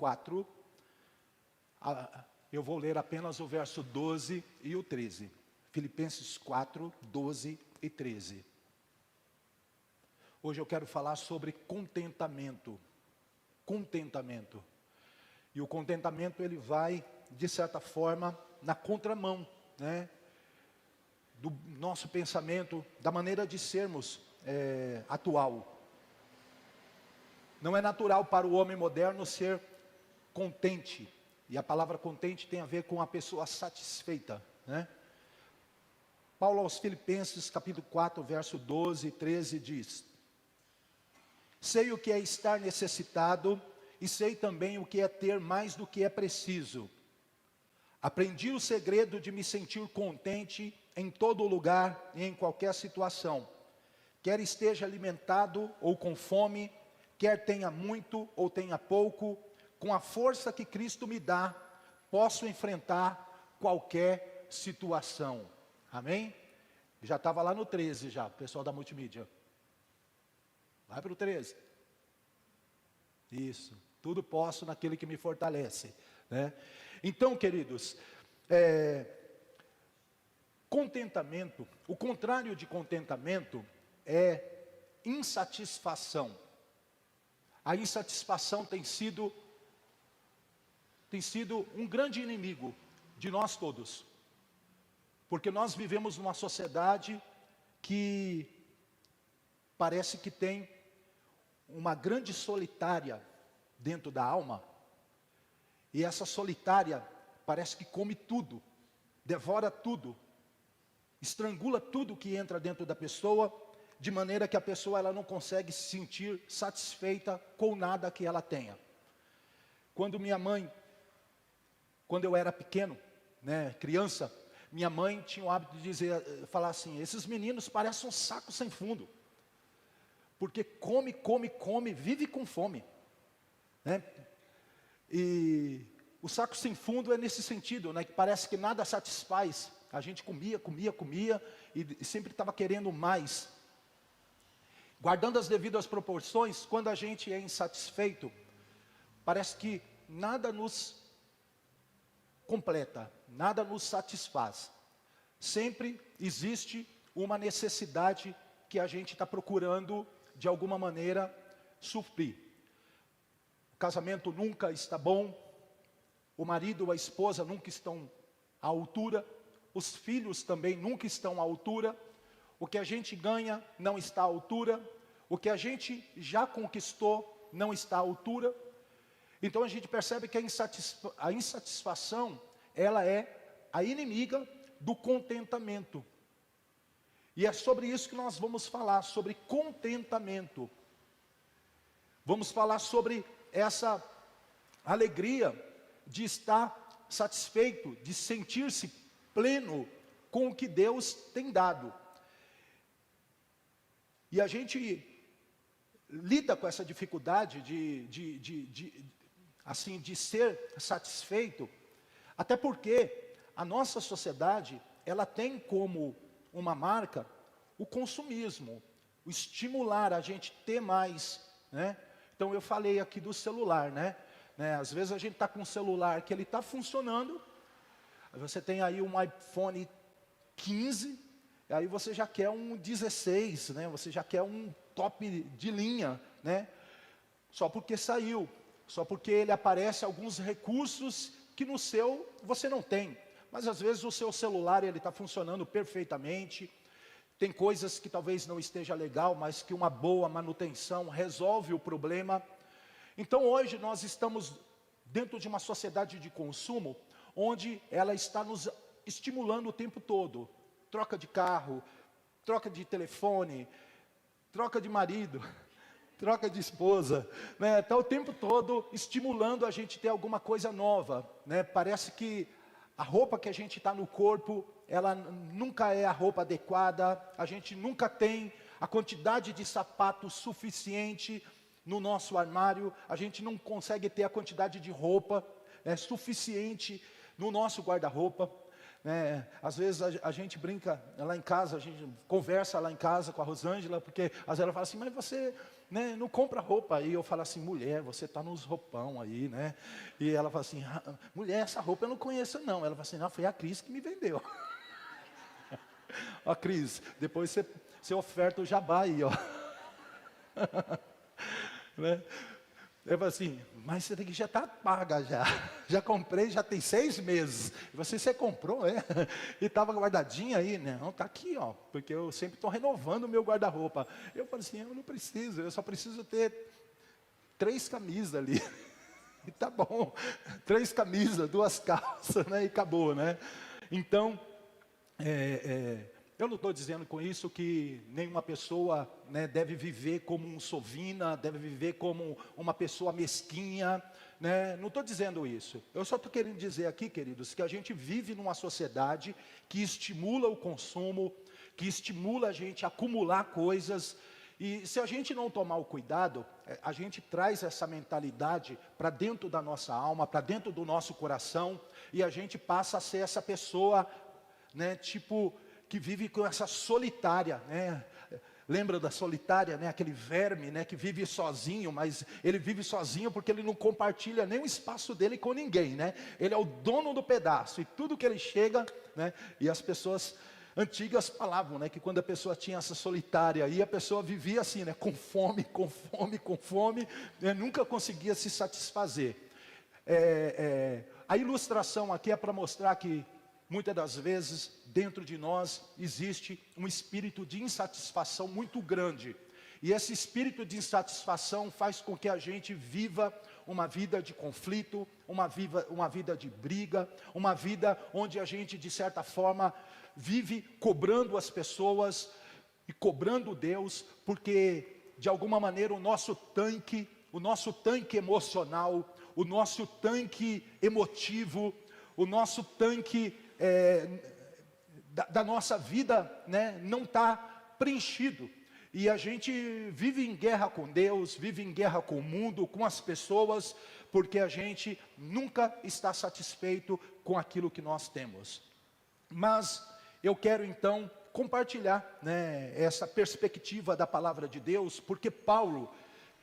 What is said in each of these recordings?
4, eu vou ler apenas o verso 12 e o 13. Filipenses 4, 12 e 13. Hoje eu quero falar sobre contentamento. Contentamento. E o contentamento, ele vai, de certa forma, na contramão, né, do nosso pensamento, da maneira de sermos atual. Não é natural para o homem moderno ser contente. E a palavra contente tem a ver com a pessoa satisfeita, né? Paulo aos Filipenses, capítulo 4, verso 12 e 13 diz: sei o que é estar necessitado e sei também o que é ter mais do que é preciso. Aprendi o segredo de me sentir contente em todo lugar e em qualquer situação. Quer esteja alimentado ou com fome, quer tenha muito ou tenha pouco, com a força que Cristo me dá, posso enfrentar qualquer situação. Amém? Já estava lá no 13 já, o pessoal da multimídia. Vai para o 13. Isso. Tudo posso naquele que me fortalece, né? Então, queridos, contentamento, o contrário de contentamento é insatisfação. A insatisfação tem sido um grande inimigo de nós todos. Porque nós vivemos numa sociedade que parece que tem uma grande solitária dentro da alma. E essa solitária parece que come tudo, devora tudo, estrangula tudo que entra dentro da pessoa, de maneira que a pessoa ela não consegue se sentir satisfeita com nada que ela tenha. Quando eu era pequeno, né, criança, minha mãe tinha o hábito de falar assim: esses meninos parecem um saco sem fundo, porque come, vive com fome, né? E o saco sem fundo é nesse sentido, né, que parece que nada satisfaz. A gente comia e sempre estava querendo mais. Guardando as devidas proporções, quando a gente é insatisfeito, parece que nada nos completa, nada nos satisfaz. Sempre existe uma necessidade que a gente está procurando, de alguma maneira, suprir. O casamento nunca está bom, o marido ou a esposa nunca estão à altura, os filhos também nunca estão à altura, o que a gente ganha não está à altura, o que a gente já conquistou não está à altura. Então a gente percebe que a insatisfação, ela é a inimiga do contentamento. E é sobre isso que nós vamos falar, sobre contentamento. Vamos falar sobre essa alegria de estar satisfeito, de sentir-se pleno com o que Deus tem dado. E a gente lida com essa dificuldade de ser satisfeito, até porque a nossa sociedade, ela tem como uma marca o consumismo, o estimular a gente ter mais, né? Então eu falei aqui do celular, né? Às vezes a gente está com um celular que ele está funcionando, você tem aí um iPhone 15, e aí você já quer um 16, né? Você já quer um top de linha, né? Só porque saiu, só porque ele aparece alguns recursos que no seu você não tem. Mas às vezes o seu celular ele está funcionando perfeitamente, tem coisas que talvez não esteja legal, mas que uma boa manutenção resolve o problema. Então hoje nós estamos dentro de uma sociedade de consumo, onde ela está nos estimulando o tempo todo. Troca de carro, troca de telefone, troca de marido, troca de esposa, né? Está o tempo todo estimulando a gente ter alguma coisa nova, né? Parece que a roupa que a gente está no corpo, ela nunca é a roupa adequada, a gente nunca tem a quantidade de sapatos suficiente no nosso armário, a gente não consegue ter a quantidade de roupa suficiente no nosso guarda-roupa. né? Às vezes a gente brinca lá em casa, a gente conversa lá em casa com a Rosângela, porque às vezes ela fala assim, mas você, né, não compra roupa aí. Eu falo assim, mulher, você está nos roupão aí, né? E ela fala assim, mulher, essa roupa eu não conheço não. Ela fala assim, não, foi a Cris que me vendeu. Ó, Cris, depois você oferta o jabá aí, ó. Né? Eu falo assim, mas você tem que já está paga já. Já comprei, já tem 6 meses. Você comprou, é? E estava guardadinha aí, né? Não, está aqui, ó. Porque eu sempre estou renovando o meu guarda-roupa. Eu falo assim, eu não preciso, eu só preciso ter 3 camisas ali. E tá bom. 3 camisas, 2 calças, né? E acabou, né? Então, eu não estou dizendo com isso que nenhuma pessoa, né, deve viver como um sovina, deve viver como uma pessoa mesquinha, né? Não estou dizendo isso. Eu só estou querendo dizer aqui, queridos, que a gente vive numa sociedade que estimula o consumo, que estimula a gente a acumular coisas. E se a gente não tomar o cuidado, a gente traz essa mentalidade para dentro da nossa alma, para dentro do nosso coração, e a gente passa a ser essa pessoa, né, tipo, que vive com essa solitária, né? Lembra da solitária, né? Aquele verme, né? Que vive sozinho, mas ele vive sozinho porque ele não compartilha nem o espaço dele com ninguém, né? Ele é o dono do pedaço, e tudo que ele chega, né? E as pessoas antigas falavam, né? Que quando a pessoa tinha essa solitária, e a pessoa vivia assim, né? Com fome, com fome, com fome, né? Nunca conseguia se satisfazer. A ilustração aqui é para mostrar que muitas das vezes, dentro de nós, existe um espírito de insatisfação muito grande. E esse espírito de insatisfação faz com que a gente viva uma vida de conflito, uma vida de briga, uma vida onde a gente, de certa forma, vive cobrando as pessoas e cobrando Deus, porque, de alguma maneira, o nosso tanque emocional, o nosso tanque emotivo, o nosso tanque da nossa vida, né, não está preenchido. E a gente vive em guerra com Deus, vive em guerra com o mundo, com as pessoas, porque a gente nunca está satisfeito com aquilo que nós temos. Mas eu quero então compartilhar, né, essa perspectiva da palavra de Deus, porque Paulo,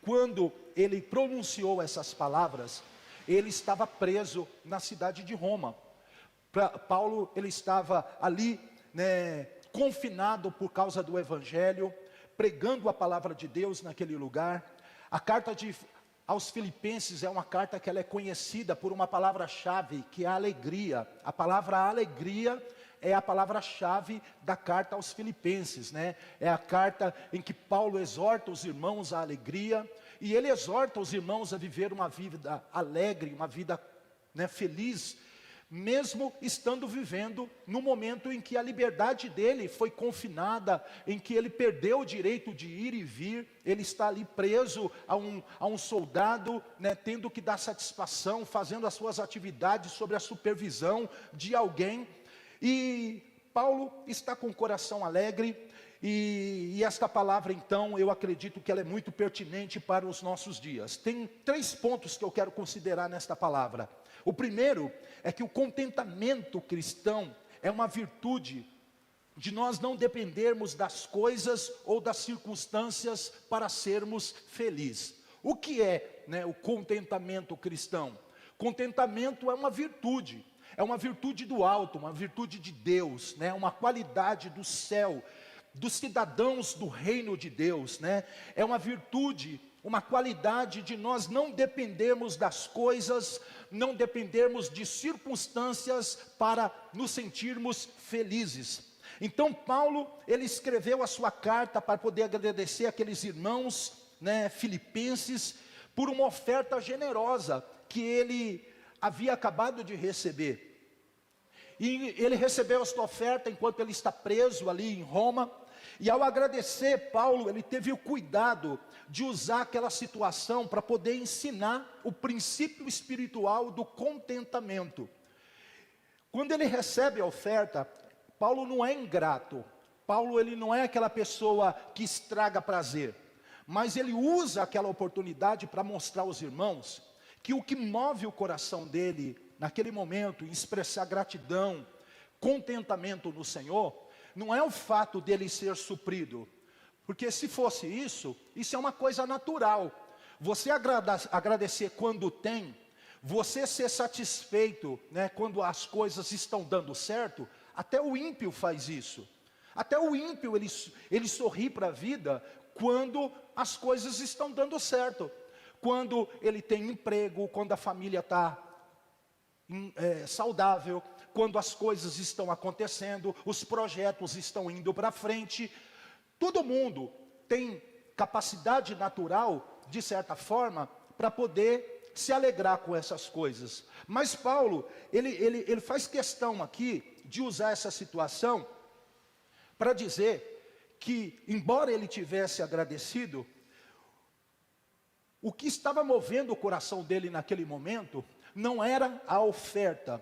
quando ele pronunciou essas palavras, ele estava preso na cidade de Roma. Paulo, ele estava ali, né, confinado por causa do Evangelho, pregando a palavra de Deus naquele lugar. A carta aos Filipenses é uma carta que ela é conhecida por uma palavra-chave, que é a alegria. A palavra alegria é a palavra-chave da carta aos Filipenses, né? É a carta em que Paulo exorta os irmãos à alegria, e ele exorta os irmãos a viver uma vida alegre, uma vida, né, feliz, mesmo estando vivendo no momento em que a liberdade dele foi confinada, em que ele perdeu o direito de ir e vir. Ele está ali preso a um soldado, né, tendo que dar satisfação, fazendo as suas atividades sob a supervisão de alguém. E Paulo está com o coração alegre, e esta palavra então, eu acredito que ela é muito pertinente para os nossos dias. Tem 3 pontos que eu quero considerar nesta palavra. O primeiro é que o contentamento cristão é uma virtude de nós não dependermos das coisas ou das circunstâncias para sermos felizes. O que é, né, o contentamento cristão? Contentamento é uma virtude do alto, uma virtude de Deus, né, uma qualidade do céu, dos cidadãos do reino de Deus, né? É uma virtude, uma qualidade de nós não dependermos das coisas, não dependermos de circunstâncias para nos sentirmos felizes. Então Paulo, ele escreveu a sua carta para poder agradecer aqueles irmãos, né, filipenses, por uma oferta generosa que ele havia acabado de receber. E ele recebeu esta oferta enquanto ele está preso ali em Roma. E ao agradecer, Paulo, ele teve o cuidado de usar aquela situação para poder ensinar o princípio espiritual do contentamento. Quando ele recebe a oferta, Paulo não é ingrato. Paulo, ele não é aquela pessoa que estraga prazer, mas ele usa aquela oportunidade para mostrar aos irmãos que o que move o coração dele naquele momento, em expressar gratidão, contentamento no Senhor, não é o fato dele ser suprido, porque se fosse isso, isso é uma coisa natural. Você agradecer quando tem, você ser satisfeito, né, quando as coisas estão dando certo, até o ímpio faz isso. Até o ímpio, ele sorri para a vida quando as coisas estão dando certo. Quando ele tem emprego, quando a família está saudável, quando as coisas estão acontecendo, os projetos estão indo para frente. Todo mundo tem capacidade natural, de certa forma, para poder se alegrar com essas coisas. Mas Paulo, ele faz questão aqui de usar essa situação para dizer que, embora ele tivesse agradecido, o que estava movendo o coração dele naquele momento não era a oferta,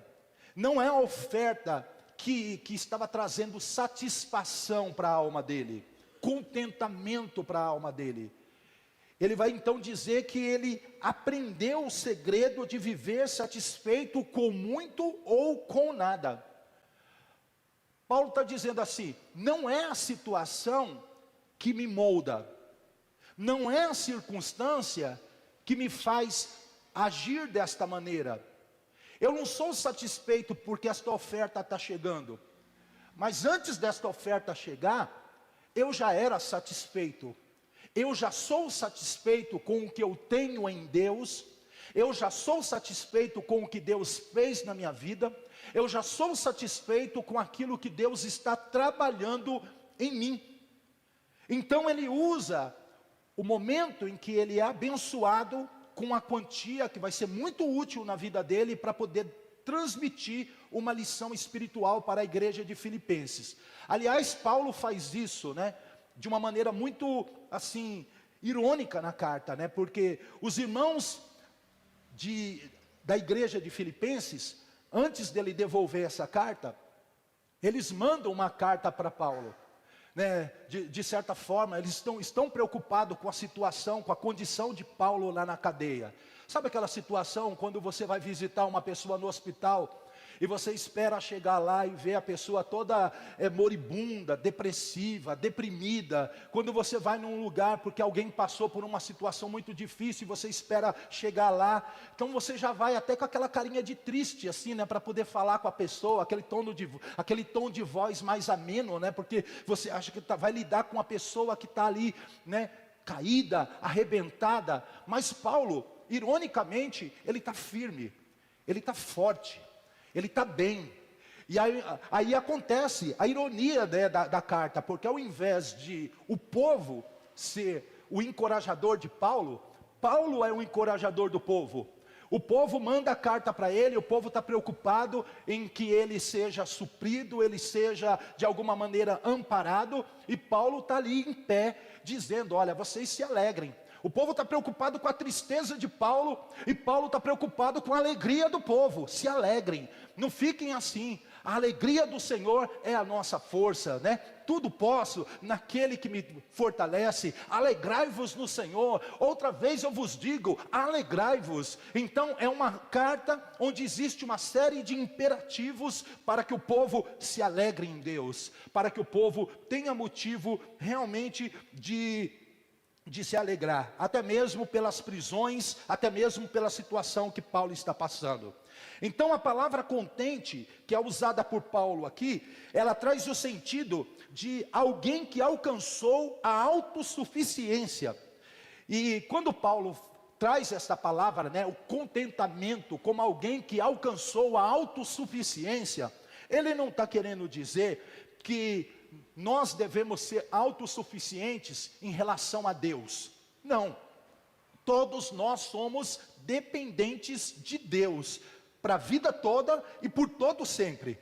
não é a oferta que estava trazendo satisfação para a alma dele, contentamento para a alma dele. Ele vai então dizer que ele aprendeu o segredo de viver satisfeito com muito ou com nada. Paulo está dizendo assim, não é a situação que me molda, não é a circunstância que me faz agir desta maneira. Eu não sou satisfeito porque esta oferta está chegando, mas antes desta oferta chegar, eu já era satisfeito. Eu já sou satisfeito com o que eu tenho em Deus, eu já sou satisfeito com o que Deus fez na minha vida, eu já sou satisfeito com aquilo que Deus está trabalhando em mim. Então ele usa o momento em que ele é abençoado com a quantia que vai ser muito útil na vida dele para poder transmitir uma lição espiritual para a igreja de Filipenses. Aliás, Paulo faz isso, né, de uma maneira muito, assim, irônica na carta, né, porque os irmãos da igreja de Filipenses, antes dele devolver essa carta, eles mandam uma carta para Paulo, né, de certa forma, eles estão preocupados com a situação, com a condição de Paulo lá na cadeia. Sabe aquela situação quando você vai visitar uma pessoa no hospital e você espera chegar lá e ver a pessoa toda moribunda, depressiva, deprimida? Quando você vai num lugar porque alguém passou por uma situação muito difícil e você espera chegar lá, então você já vai até com aquela carinha de triste assim, né, para poder falar com a pessoa, aquele tom de voz mais ameno, né, porque você acha que vai lidar com a pessoa que está ali, né, caída, arrebentada. Mas Paulo, ironicamente, ele está firme, ele está forte, ele está bem. E aí acontece a ironia, né, da carta, porque ao invés de o povo ser o encorajador de Paulo, Paulo é o encorajador do povo. O povo manda a carta para ele, o povo está preocupado em que ele seja suprido, ele seja de alguma maneira amparado, e Paulo está ali em pé, dizendo, olha, vocês se alegrem. O povo está preocupado com a tristeza de Paulo, e Paulo está preocupado com a alegria do povo. Se alegrem, não fiquem assim. A alegria do Senhor é a nossa força, né? Tudo posso naquele que me fortalece. Alegrai-vos no Senhor. Outra vez eu vos digo, alegrai-vos. Então é uma carta onde existe uma série de imperativos para que o povo se alegre em Deus, para que o povo tenha motivo realmente de se alegrar, até mesmo pelas prisões, até mesmo pela situação que Paulo está passando. Então a palavra contente, que é usada por Paulo aqui, ela traz o sentido de alguém que alcançou a autossuficiência. E quando Paulo traz essa palavra, né, o contentamento, como alguém que alcançou a autossuficiência, ele não está querendo dizer que nós devemos ser autossuficientes em relação a Deus. Não, todos nós somos dependentes de Deus, para a vida toda e por todo sempre.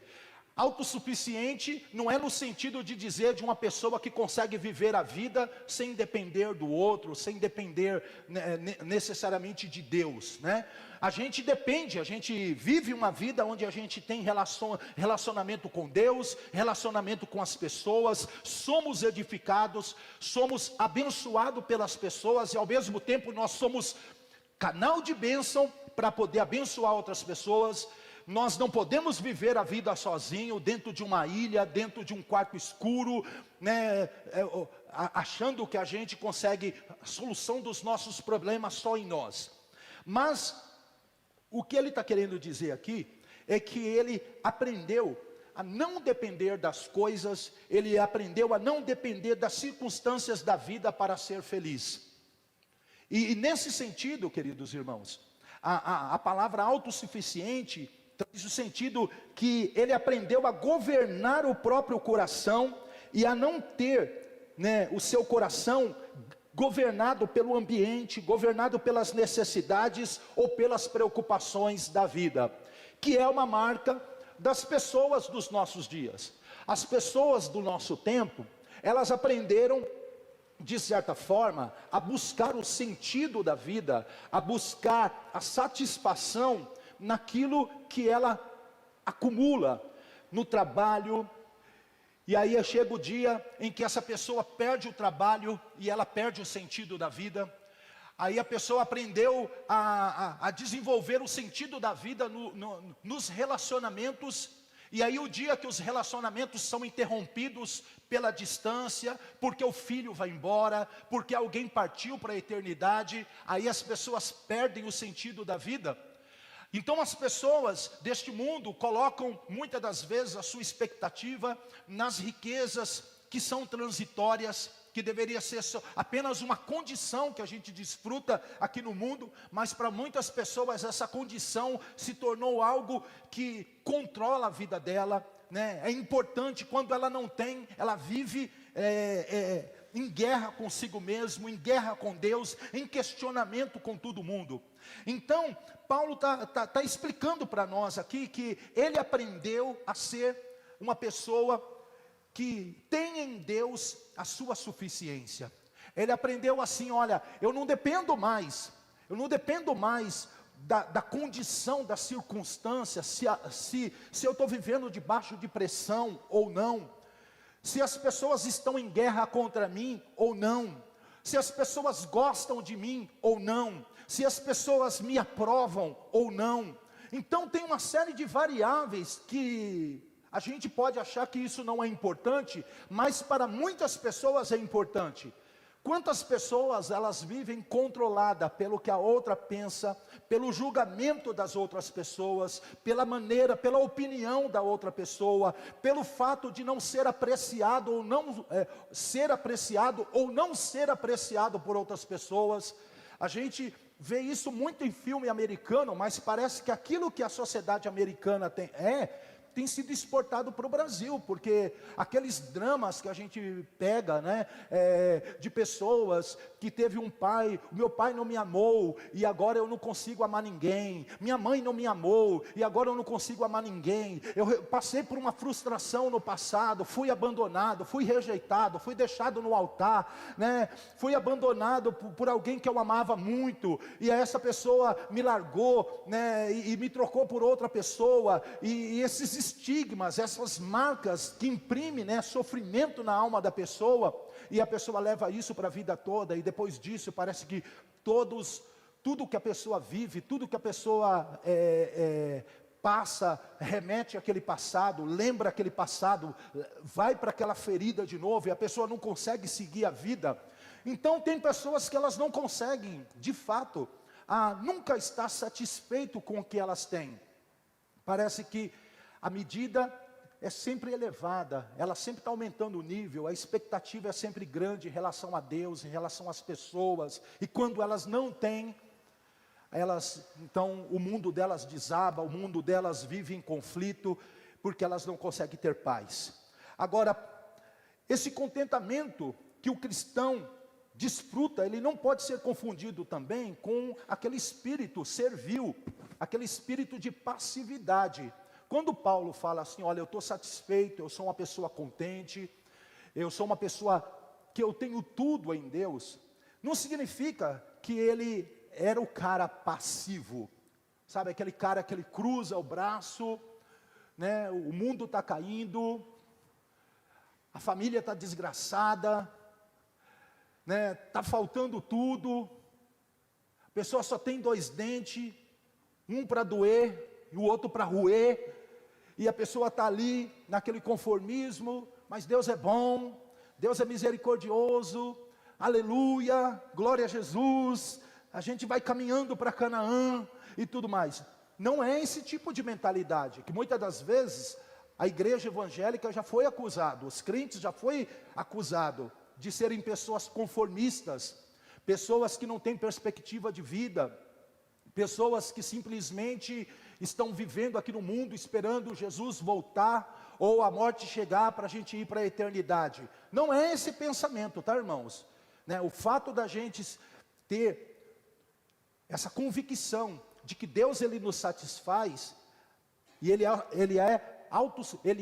Autossuficiente não é no sentido de dizer de uma pessoa que consegue viver a vida sem depender do outro, sem depender necessariamente de Deus, né? A gente depende, a gente vive uma vida onde a gente tem relacionamento com Deus, relacionamento com as pessoas, somos edificados, somos abençoados pelas pessoas e ao mesmo tempo nós somos canal de bênção para poder abençoar outras pessoas. nós não podemos viver a vida sozinho, dentro de uma ilha, dentro de um quarto escuro, né, achando que a gente consegue a solução dos nossos problemas só em nós. Mas o que ele está querendo dizer aqui é que ele aprendeu a não depender das coisas, ele aprendeu a não depender das circunstâncias da vida para ser feliz. E nesse sentido, queridos irmãos, a palavra autossuficiente traz o sentido que ele aprendeu a governar o próprio coração e a não ter, né, o seu coração governado pelo ambiente, governado pelas necessidades ou pelas preocupações da vida, que é uma marca das pessoas dos nossos dias. As pessoas do nosso tempo, elas aprenderam, de certa forma, a buscar o sentido da vida, a buscar a satisfação naquilo que ela acumula, no trabalho. E aí chega o dia em que essa pessoa perde o trabalho e ela perde o sentido da vida. Aí a pessoa aprendeu a desenvolver o sentido da vida nos relacionamentos. E aí o dia que os relacionamentos são interrompidos pela distância, porque o filho vai embora, porque alguém partiu para a eternidade, aí as pessoas perdem o sentido da vida. Então as pessoas deste mundo colocam muitas das vezes a sua expectativa nas riquezas que são transitórias, que deveria ser apenas uma condição que a gente desfruta aqui no mundo, mas para muitas pessoas essa condição se tornou algo que controla a vida dela, né? É importante, quando ela não tem, ela vive em guerra consigo mesmo, em guerra com Deus, em questionamento com todo mundo. Então, Paulo está explicando para nós aqui que ele aprendeu a ser uma pessoa que tem em Deus a sua suficiência. Ele aprendeu assim: olha, eu não dependo mais da condição, da circunstância, se eu estou vivendo debaixo de pressão ou não, se as pessoas estão em guerra contra mim ou não, se as pessoas gostam de mim ou não, se as pessoas me aprovam ou não. Então tem uma série de variáveis que a gente pode achar que isso não é importante, mas para muitas pessoas é importante. Quantas pessoas elas vivem controladas pelo que a outra pensa, pelo julgamento das outras pessoas, pela maneira, pela opinião da outra pessoa, pelo fato de não ser apreciado ou não ser apreciado ou não ser apreciado por outras pessoas. A gente vê isso muito em filme americano, mas parece que aquilo que a sociedade americana tem sido exportado para o Brasil, porque aqueles dramas que a gente pega, né, de pessoas que teve um pai, meu pai não me amou, e agora eu não consigo amar ninguém, minha mãe não me amou, e agora eu não consigo amar ninguém, eu passei por uma frustração no passado, fui abandonado, fui rejeitado, fui deixado no altar, né, fui abandonado por alguém que eu amava muito, e essa pessoa me largou, né, e me trocou por outra pessoa, e esses estigmas, essas marcas que imprimem, né, sofrimento na alma da pessoa, e a pessoa leva isso para a vida toda, e depois disso parece que tudo que a pessoa vive, tudo que a pessoa passa, remete àquele passado, lembra aquele passado, vai para aquela ferida de novo, e a pessoa não consegue seguir a vida. Então tem pessoas que elas não conseguem, de fato, nunca estar satisfeito com o que elas têm. Parece que a medida é sempre elevada, ela sempre está aumentando o nível, a expectativa é sempre grande em relação a Deus, em relação às pessoas, e quando elas não têm, então o mundo delas desaba, o mundo delas vive em conflito, porque elas não conseguem ter paz. Agora, esse contentamento que o cristão desfruta, ele não pode ser confundido também com aquele espírito servil, aquele espírito de passividade. Quando Paulo fala assim, olha, eu estou satisfeito, eu sou uma pessoa contente, eu sou uma pessoa que eu tenho tudo em Deus, não significa que ele era o cara passivo, sabe, aquele cara que ele cruza o braço, né, o mundo está caindo, a família está desgraçada, né, está faltando tudo, a pessoa só tem 2 dentes, um para doer e o outro para roer, e a pessoa está ali naquele conformismo, mas Deus é bom, Deus é misericordioso, aleluia, glória a Jesus, a gente vai caminhando para Canaã e tudo mais. Não é esse tipo de mentalidade, que muitas das vezes a igreja evangélica já foi acusado, os crentes já foi acusado de serem pessoas conformistas, pessoas que não têm perspectiva de vida, pessoas que simplesmente estão vivendo aqui no mundo esperando Jesus voltar ou a morte chegar para a gente ir para a eternidade. Não é esse pensamento, tá, irmãos? Né? O fato da gente ter essa convicção de que Deus ele nos satisfaz e ele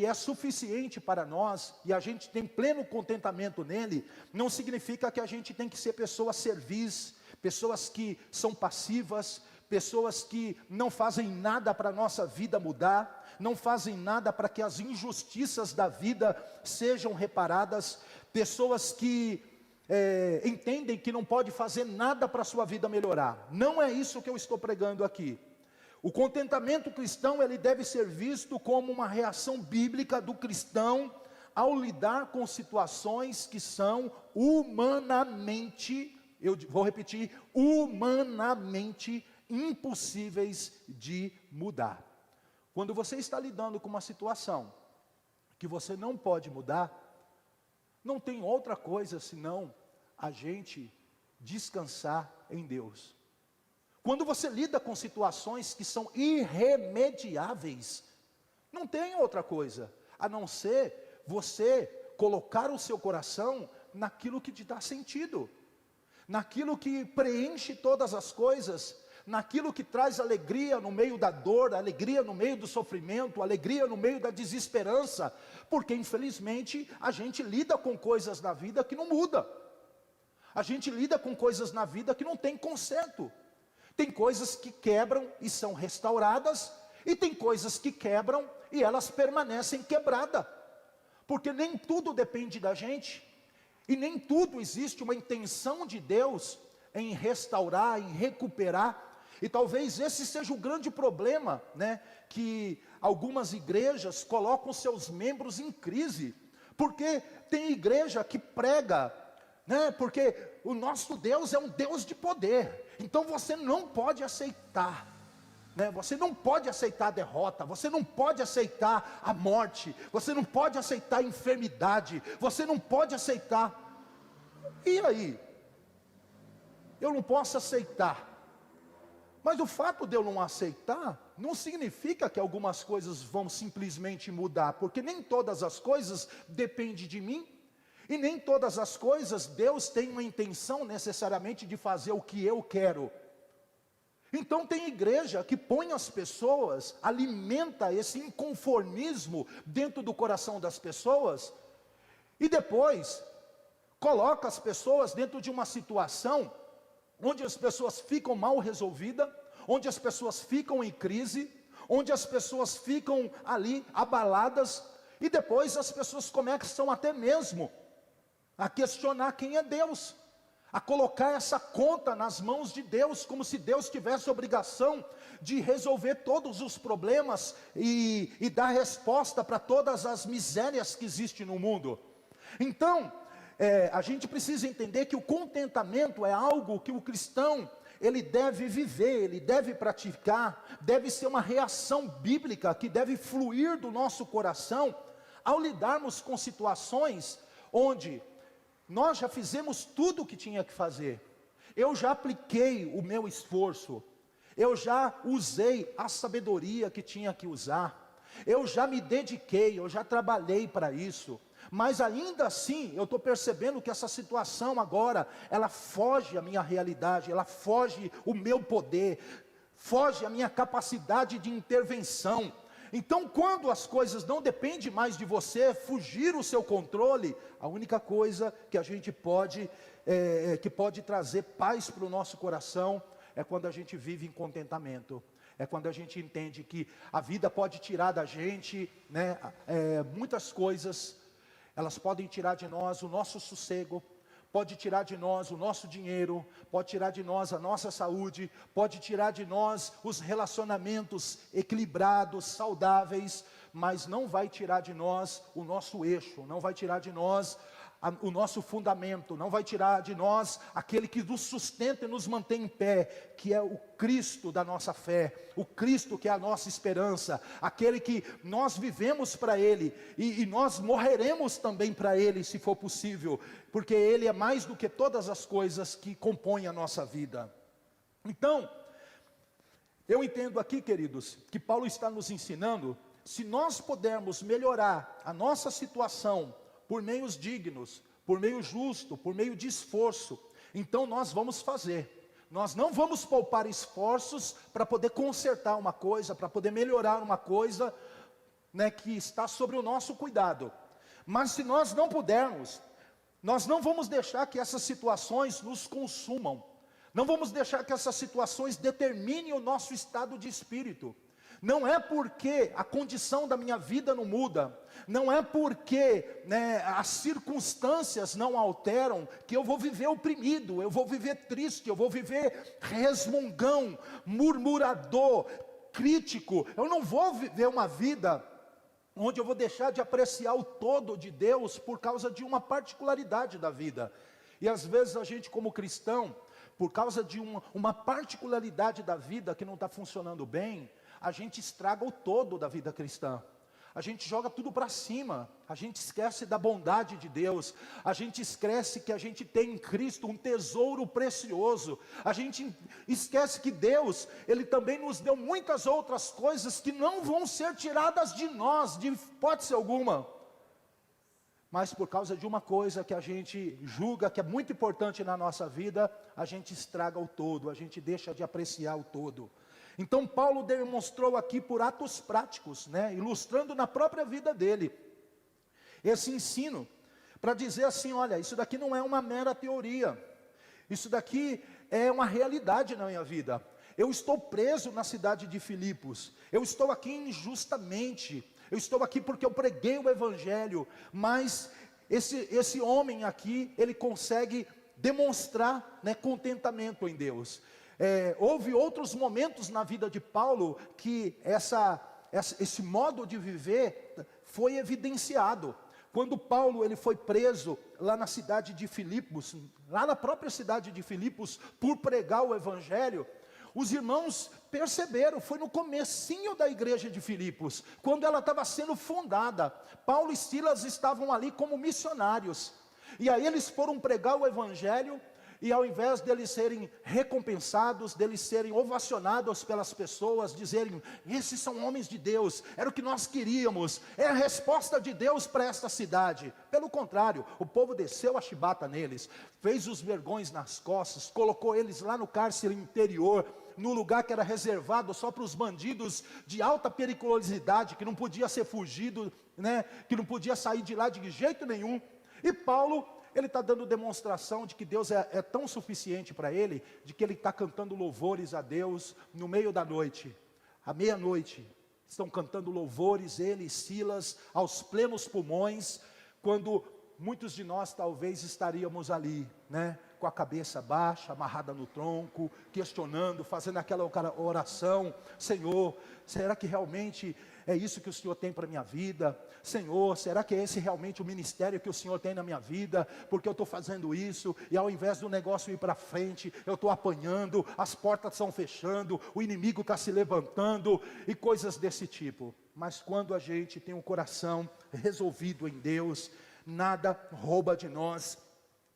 é suficiente para nós, e a gente tem pleno contentamento nele, não significa que a gente tem que ser pessoas servis, pessoas que são passivas, pessoas que não fazem nada para a nossa vida mudar, não fazem nada para que as injustiças da vida sejam reparadas, pessoas que entendem que não pode fazer nada para a sua vida melhorar. Não é isso que eu estou pregando aqui. O contentamento cristão, ele deve ser visto como uma reação bíblica do cristão ao lidar com situações que são humanamente, eu vou repetir, humanamente impossíveis de mudar. Quando você está lidando com uma situação que você não pode mudar, não tem outra coisa senão a gente descansar em Deus. Quando você lida com situações que são irremediáveis, não tem outra coisa, a não ser você colocar o seu coração naquilo que te dá sentido, naquilo que preenche todas as coisas, naquilo que traz alegria no meio da dor, alegria no meio do sofrimento, alegria no meio da desesperança, porque infelizmente a gente lida com coisas na vida que não muda, a gente lida com coisas na vida que não tem conserto. Tem coisas que quebram e são restauradas, e tem coisas que quebram e elas permanecem quebradas, porque nem tudo depende da gente, e nem tudo existe uma intenção de Deus em restaurar, em recuperar. E talvez esse seja o grande problema, né, que algumas igrejas colocam seus membros em crise, porque tem igreja que prega, né, porque o nosso Deus é um Deus de poder, então você não pode aceitar, né, você não pode aceitar a derrota, você não pode aceitar a morte, você não pode aceitar a enfermidade, você não pode aceitar. E aí? Eu não posso aceitar, mas o fato de eu não aceitar, não significa que algumas coisas vão simplesmente mudar, porque nem todas as coisas dependem de mim, e nem todas as coisas Deus tem uma intenção necessariamente de fazer o que eu quero. Então tem igreja que põe as pessoas, alimenta esse inconformismo dentro do coração das pessoas, e depois coloca as pessoas dentro de uma situação onde as pessoas ficam mal resolvidas, onde as pessoas ficam em crise, onde as pessoas ficam ali abaladas, e depois as pessoas começam até mesmo a questionar quem é Deus, a colocar essa conta nas mãos de Deus, como se Deus tivesse obrigação de resolver todos os problemas e dar resposta para todas as misérias que existem no mundo. Então, a gente precisa entender que o contentamento é algo que o cristão, ele deve viver, ele deve praticar, deve ser uma reação bíblica que deve fluir do nosso coração, ao lidarmos com situações onde nós já fizemos tudo o que tinha que fazer, eu já apliquei o meu esforço, eu já usei a sabedoria que tinha que usar, eu já me dediquei, eu já trabalhei para isso, mas ainda assim, eu estou percebendo que essa situação agora, ela foge à minha realidade, ela foge o meu poder, foge a minha capacidade de intervenção. Então, quando as coisas não dependem mais de você, fugir o seu controle, a única coisa que a gente pode, que pode trazer paz para o nosso coração, é quando a gente vive em contentamento. É quando a gente entende que a vida pode tirar da gente, né, muitas coisas, elas podem tirar de nós o nosso sossego, pode tirar de nós o nosso dinheiro, pode tirar de nós a nossa saúde, pode tirar de nós os relacionamentos equilibrados, saudáveis, mas não vai tirar de nós o nosso eixo, não vai tirar de nós o nosso fundamento, não vai tirar de nós aquele que nos sustenta e nos mantém em pé, que é o Cristo da nossa fé, o Cristo que é a nossa esperança, aquele que nós vivemos para Ele, e nós morreremos também para Ele, se for possível, porque Ele é mais do que todas as coisas que compõem a nossa vida. Então, eu entendo aqui, queridos, que Paulo está nos ensinando, se nós pudermos melhorar a nossa situação, por meios dignos, por meio justo, por meio de esforço, então nós vamos fazer. Nós não vamos poupar esforços para poder consertar uma coisa, para poder melhorar uma coisa, né, que está sobre o nosso cuidado. Mas se nós não pudermos, nós não vamos deixar que essas situações nos consumam. Não vamos deixar que essas situações determinem o nosso estado de espírito. Não é porque a condição da minha vida não muda, não é porque, né, as circunstâncias não alteram, que eu vou viver oprimido, eu vou viver triste, eu vou viver resmungão, murmurador, crítico. Eu não vou viver uma vida onde eu vou deixar de apreciar o todo de Deus por causa de uma particularidade da vida. E às vezes a gente, como cristão, por causa de uma particularidade da vida que não está funcionando bem, a gente estraga o todo da vida cristã. A gente joga tudo para cima, a gente esquece da bondade de Deus, a gente esquece que a gente tem em Cristo um tesouro precioso, a gente esquece que Deus, Ele também nos deu muitas outras coisas que não vão ser tiradas de nós, de hipótese alguma. Mas por causa de uma coisa que a gente julga que é muito importante na nossa vida, a gente estraga o todo, a gente deixa de apreciar o todo. Então Paulo demonstrou aqui por atos práticos, né, ilustrando na própria vida dele, esse ensino, para dizer assim, olha, isso daqui não é uma mera teoria, isso daqui é uma realidade na minha vida. Eu estou preso na cidade de Filipos, eu estou aqui injustamente, eu estou aqui porque eu preguei o Evangelho, mas esse homem aqui, ele consegue demonstrar, né, contentamento em Deus. Houve outros momentos na vida de Paulo que esse modo de viver foi evidenciado. Quando Paulo ele foi preso lá na cidade de Filipos, lá na própria cidade de Filipos, por pregar o Evangelho, os irmãos perceberam, foi no comecinho da igreja de Filipos, quando ela estava sendo fundada. Paulo e Silas estavam ali como missionários, e aí eles foram pregar o Evangelho, e ao invés deles serem recompensados, deles serem ovacionados pelas pessoas, dizerem, esses são homens de Deus, era o que nós queríamos, é a resposta de Deus para esta cidade. Pelo contrário, o povo desceu a chibata neles, fez os vergões nas costas, colocou eles lá no cárcere interior, no lugar que era reservado só para os bandidos de alta periculosidade, que não podia ser fugido, né, que não podia sair de lá de jeito nenhum. E Paulo, ele está dando demonstração de que Deus é tão suficiente para ele, de que ele está cantando louvores a Deus no meio da noite, à meia-noite, estão cantando louvores, ele e Silas, aos plenos pulmões, quando muitos de nós talvez estaríamos ali, né, com a cabeça baixa, amarrada no tronco, questionando, fazendo aquela oração, Senhor, será que realmente é isso que o Senhor tem para a minha vida? Senhor, será que é esse realmente o ministério que o Senhor tem na minha vida? Porque eu estou fazendo isso, e ao invés do negócio ir para frente, eu estou apanhando, as portas estão fechando, o inimigo está se levantando, e coisas desse tipo. Mas quando a gente tem um coração resolvido em Deus, nada rouba de nós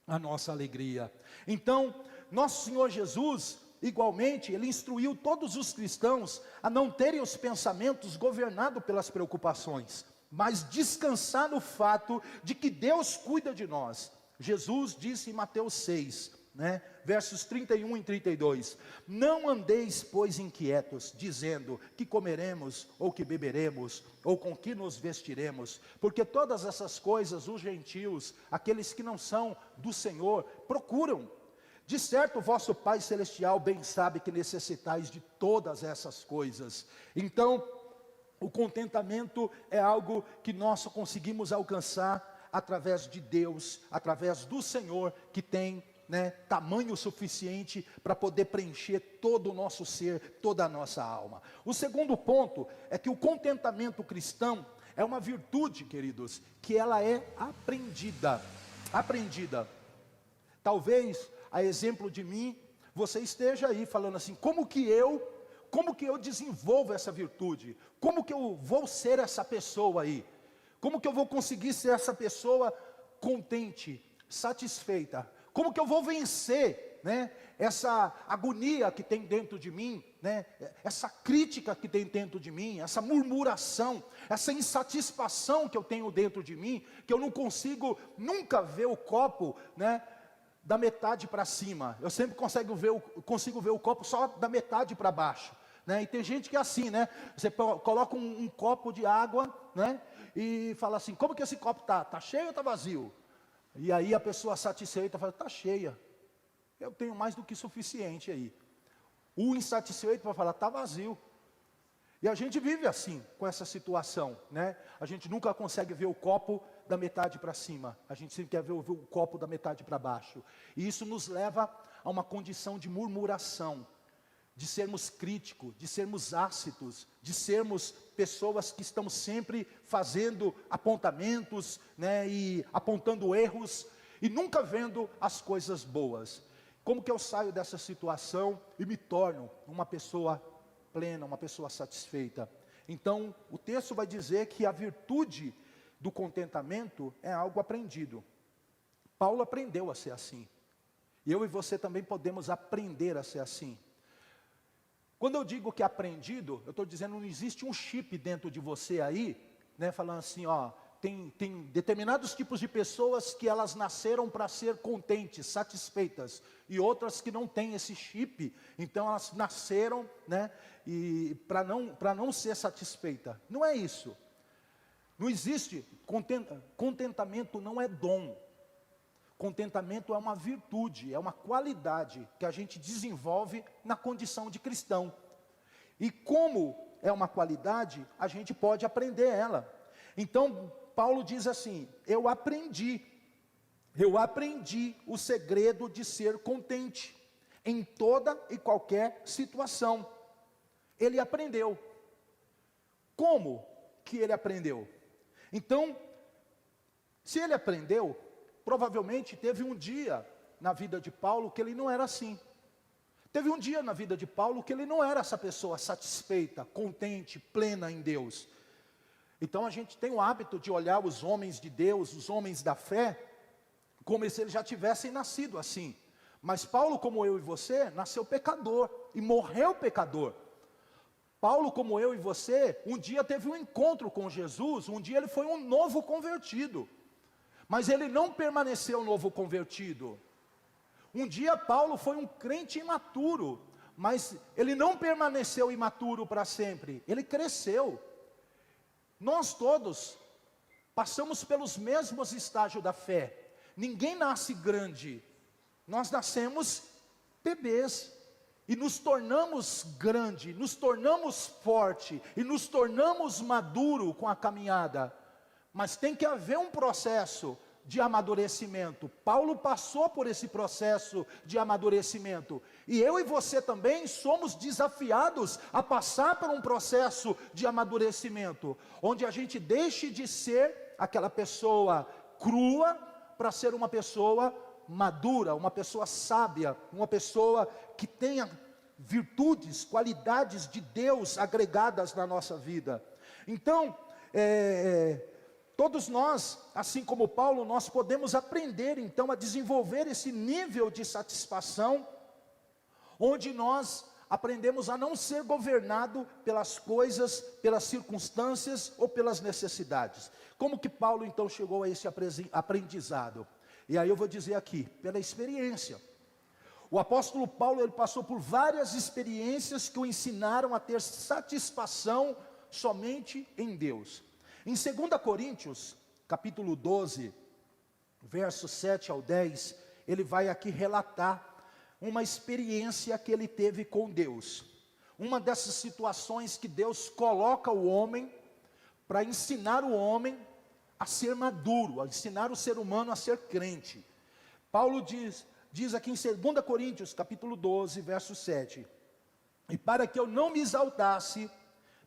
a nossa alegria. Então, nosso Senhor Jesus, igualmente, Ele instruiu todos os cristãos a não terem os pensamentos governados pelas preocupações, mas descansar no fato de que Deus cuida de nós. Jesus disse em Mateus 6, né, versos 31 e 32, não andeis, pois, inquietos, dizendo, que comeremos, ou que beberemos, ou com que nos vestiremos, porque todas essas coisas os gentios, aqueles que não são do Senhor, procuram. De certo, vosso Pai Celestial bem sabe que necessitais de todas essas coisas. Então, o contentamento é algo que nós conseguimos alcançar através de Deus, através do Senhor, que tem, né, tamanho suficiente para poder preencher todo o nosso ser, toda a nossa alma. O segundo ponto é que o contentamento cristão é uma virtude, queridos, que ela é aprendida. Talvez, a exemplo de mim, você esteja aí falando assim, como que eu desenvolvo essa virtude? Como que eu vou ser essa pessoa aí? Como que eu vou conseguir ser essa pessoa contente, satisfeita? Como que eu vou vencer, né, essa agonia que tem dentro de mim, né, essa crítica que tem dentro de mim, essa murmuração, essa insatisfação que eu tenho dentro de mim, que eu não consigo nunca ver o copo, né, da metade para cima. Eu sempre consigo ver o copo só da metade para baixo, né? E tem gente que é assim, né? Você coloca um copo de água, né? E fala assim, como que esse copo tá? Tá cheio ou tá vazio? E aí a pessoa satisfeita fala, tá cheia. Eu tenho mais do que suficiente aí. O insatisfeito vai falar, tá vazio. E a gente vive assim, com essa situação, né? A gente nunca consegue ver o copo da metade para cima. A gente sempre quer ver o copo da metade para baixo. E isso nos leva a uma condição de murmuração, de sermos críticos, de sermos ácidos, de sermos pessoas que estão sempre fazendo apontamentos, né, e apontando erros, e nunca vendo as coisas boas. Como que eu saio dessa situação e me torno uma pessoa plena, uma pessoa satisfeita? Então, o texto vai dizer que a virtude do contentamento é algo aprendido. Paulo aprendeu a ser assim. E eu e você também podemos aprender a ser assim. Quando eu digo que é aprendido, eu estou dizendo, não existe um chip dentro de você aí, né, falando assim, ó, tem determinados tipos de pessoas que elas nasceram para ser contentes, satisfeitas, e outras que não têm esse chip, então elas nasceram, né, e para não ser satisfeita. Não é isso. Não existe, contentamento não é dom. Contentamento é uma virtude, é uma qualidade que a gente desenvolve na condição de cristão. E como é uma qualidade, a gente pode aprender ela. Então, Paulo diz assim, eu aprendi o segredo de ser contente em toda e qualquer situação. Ele aprendeu. Como que ele aprendeu? Então, se ele aprendeu, provavelmente teve um dia na vida de Paulo que ele não era assim. Teve um dia na vida de Paulo que ele não era essa pessoa satisfeita, contente, plena em Deus. Então a gente tem o hábito de olhar os homens de Deus, os homens da fé, como se eles já tivessem nascido assim. Mas Paulo, como eu e você, nasceu pecador e morreu pecador. Paulo, como eu e você, um dia teve um encontro com Jesus, um dia ele foi um novo convertido. Mas ele não permaneceu novo convertido. Um dia Paulo foi um crente imaturo, mas ele não permaneceu imaturo para sempre, ele cresceu. Nós todos passamos pelos mesmos estágios da fé. Ninguém nasce grande, nós nascemos bebês. E nos tornamos grande, nos tornamos forte, e nos tornamos maduro com a caminhada. Mas tem que haver um processo de amadurecimento. Paulo passou por esse processo de amadurecimento. E eu e você também somos desafiados a passar por um processo de amadurecimento, onde a gente deixe de ser aquela pessoa crua para ser uma pessoa madura, uma pessoa sábia, uma pessoa que tenha virtudes, qualidades de Deus agregadas na nossa vida. Então, todos nós, assim como Paulo, nós podemos aprender então a desenvolver esse nível de satisfação, onde nós aprendemos a não ser governado pelas coisas, pelas circunstâncias ou pelas necessidades. Como que Paulo então chegou a esse aprendizado? E aí eu vou dizer aqui, pela experiência. O apóstolo Paulo, ele passou por várias experiências que o ensinaram a ter satisfação somente em Deus. Em 2 Coríntios, capítulo 12, versos 7 ao 10, ele vai aqui relatar uma experiência que ele teve com Deus. Uma dessas situações que Deus coloca o homem, para ensinar o homem a ser maduro, a ensinar o ser humano a ser crente. Paulo diz aqui em 2 Coríntios, capítulo 12, verso 7, e para que eu não me exaltasse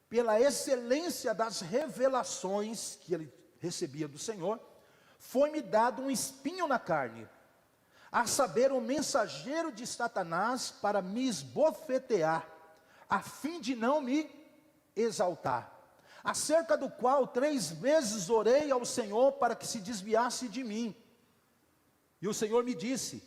pela excelência das revelações que ele recebia do Senhor, foi-me dado um espinho na carne, a saber, um mensageiro de Satanás para me esbofetear, a fim de não me exaltar, acerca do qual 3 vezes orei ao Senhor para que se desviasse de mim. E o Senhor me disse: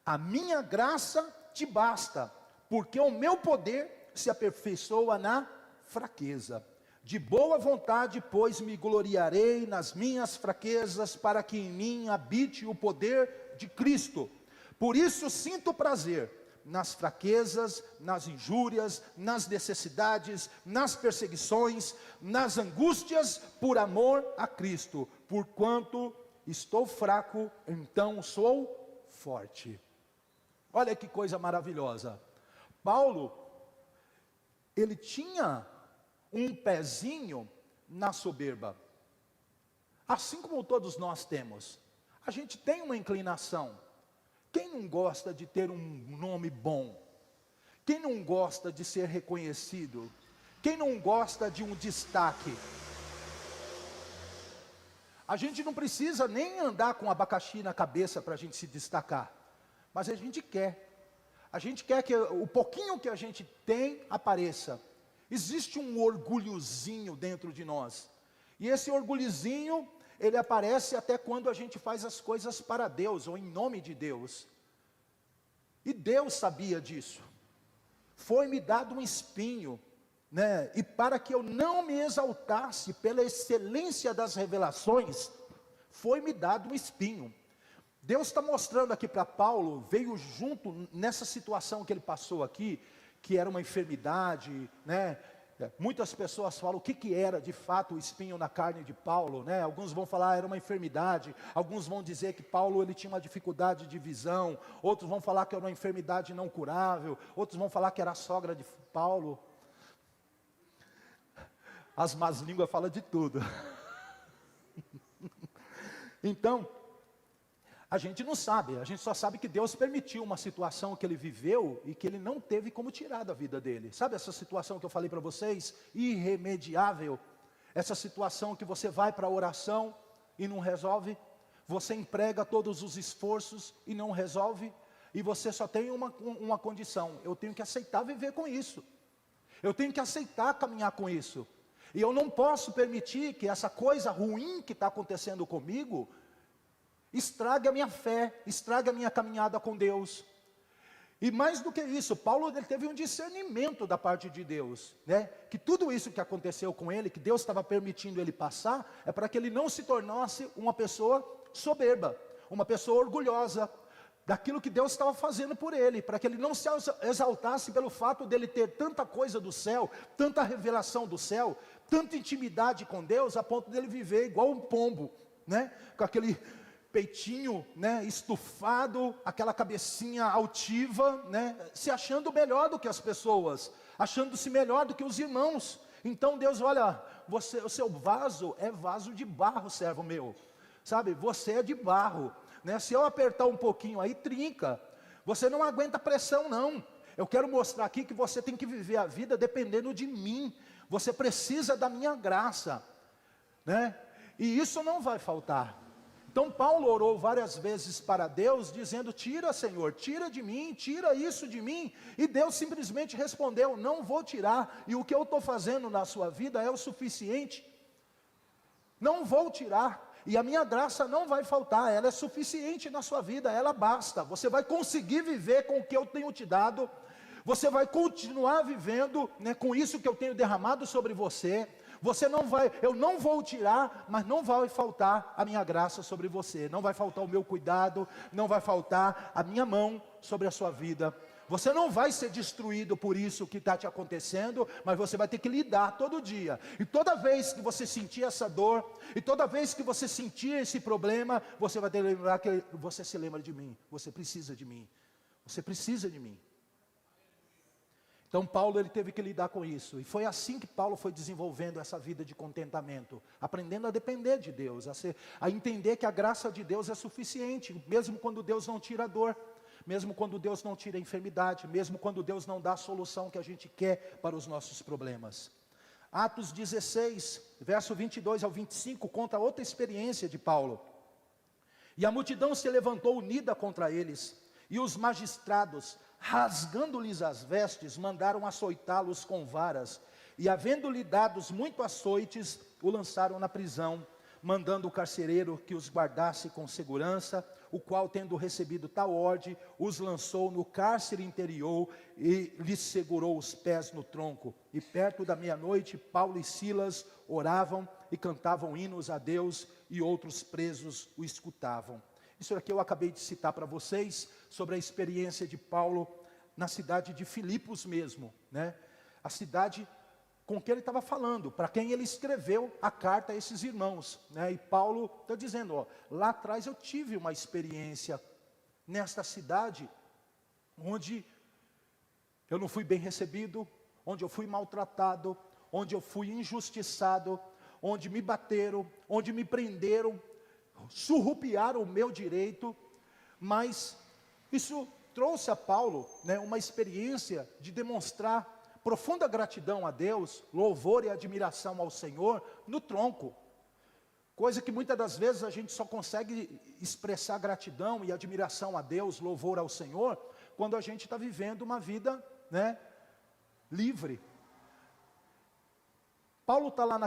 a minha graça te basta, porque o meu poder se aperfeiçoa na fraqueza. De boa vontade, pois, me gloriarei nas minhas fraquezas, para que em mim habite o poder de Cristo. Por isso sinto prazer nas fraquezas, nas injúrias, nas necessidades, nas perseguições, nas angústias, por amor a Cristo. Porquanto estou fraco, então sou forte. Olha que coisa maravilhosa. Paulo, ele tinha um pezinho na soberba, assim como todos nós temos. A gente tem uma inclinação. Quem não gosta de ter um nome bom? Quem não gosta de ser reconhecido? Quem não gosta de um destaque? A gente não precisa nem andar com abacaxi na cabeça para a gente se destacar, mas a gente quer. A gente quer que o pouquinho que a gente tem apareça. Existe um orgulhozinho dentro de nós. E esse orgulhozinho, ele aparece até quando a gente faz as coisas para Deus, ou em nome de Deus. E Deus sabia disso. Foi-me dado um espinho, né? E para que eu não me exaltasse pela excelência das revelações, foi-me dado um espinho. Deus está mostrando aqui para Paulo, veio junto nessa situação que ele passou aqui, que era uma enfermidade, né? Muitas pessoas falam o que era de fato o espinho na carne de Paulo, né? Alguns vão falar era uma enfermidade, alguns vão dizer que Paulo ele tinha uma dificuldade de visão, outros vão falar que era uma enfermidade não curável, outros vão falar que era a sogra de Paulo. As más línguas falam de tudo. Então, a gente não sabe, a gente só sabe que Deus permitiu uma situação que ele viveu e que ele não teve como tirar da vida dele. Sabe essa situação que eu falei para vocês? Irremediável. Essa situação que você vai para a oração e não resolve. Você emprega todos os esforços e não resolve. E você só tem uma condição: eu tenho que aceitar viver com isso. Eu tenho que aceitar caminhar com isso. E eu não posso permitir que essa coisa ruim que está acontecendo comigo estrague a minha fé, estrague a minha caminhada com Deus. E mais do que isso, Paulo ele teve um discernimento da parte de Deus, né? Que tudo isso que aconteceu com ele, que Deus estava permitindo ele passar, é para que ele não se tornasse uma pessoa soberba, uma pessoa orgulhosa daquilo que Deus estava fazendo por ele, para que ele não se exaltasse pelo fato dele ter tanta coisa do céu, tanta revelação do céu, tanta intimidade com Deus, a ponto dele viver igual um pombo, né? Com aquele peitinho, né, estufado, aquela cabecinha altiva, né, se achando melhor do que as pessoas, achando-se melhor do que os irmãos. Então Deus, olha, o seu vaso é vaso de barro, servo meu, sabe, você é de barro, né, se eu apertar um pouquinho aí, trinca, você não aguenta pressão não, eu quero mostrar aqui que você tem que viver a vida dependendo de mim, você precisa da minha graça, né, e isso não vai faltar. Então Paulo orou várias vezes para Deus, dizendo: tira, Senhor, tira de mim, tira isso de mim. E Deus simplesmente respondeu: não vou tirar, e o que eu estou fazendo na sua vida é o suficiente. Não vou tirar, e a minha graça não vai faltar, ela é suficiente na sua vida, ela basta. Você vai conseguir viver com o que eu tenho te dado, você vai continuar vivendo, né, com isso que eu tenho derramado sobre você. Você não vai, eu não vou tirar, mas não vai faltar a minha graça sobre você, não vai faltar o meu cuidado, não vai faltar a minha mão sobre a sua vida. Você não vai ser destruído por isso que está te acontecendo, mas você vai ter que lidar todo dia. E toda vez que você sentir essa dor, e toda vez que você sentir esse problema, você vai ter que lembrar que você se lembra de mim, você precisa de mim, você precisa de mim. Então Paulo ele teve que lidar com isso, e foi assim que Paulo foi desenvolvendo essa vida de contentamento, aprendendo a depender de Deus, a entender que a graça de Deus é suficiente, mesmo quando Deus não tira a dor, mesmo quando Deus não tira a enfermidade, mesmo quando Deus não dá a solução que a gente quer para os nossos problemas. Atos 16, verso 22 ao 25, conta outra experiência de Paulo. E a multidão se levantou unida contra eles, e os magistrados, rasgando-lhes as vestes, mandaram açoitá-los com varas, e havendo-lhe dados muito açoites, o lançaram na prisão, mandando o carcereiro que os guardasse com segurança, o qual, tendo recebido tal ordem, os lançou no cárcere interior e lhes segurou os pés no tronco. E perto da meia-noite, Paulo e Silas oravam e cantavam hinos a Deus, e outros presos o escutavam. Isso aqui eu acabei de citar para vocês, sobre a experiência de Paulo na cidade de Filipos mesmo, né? A cidade com que ele estava falando, para quem ele escreveu a carta a esses irmãos, né? E Paulo está dizendo, ó, lá atrás eu tive uma experiência nesta cidade, onde eu não fui bem recebido, onde eu fui maltratado, onde eu fui injustiçado, onde me bateram, onde me prenderam, surrupiaram o meu direito, mas isso trouxe a Paulo, né, uma experiência de demonstrar profunda gratidão a Deus, louvor e admiração ao Senhor no tronco. Coisa que muitas das vezes a gente só consegue expressar gratidão e admiração a Deus, louvor ao Senhor, quando a gente está vivendo uma vida, né, livre. Paulo está lá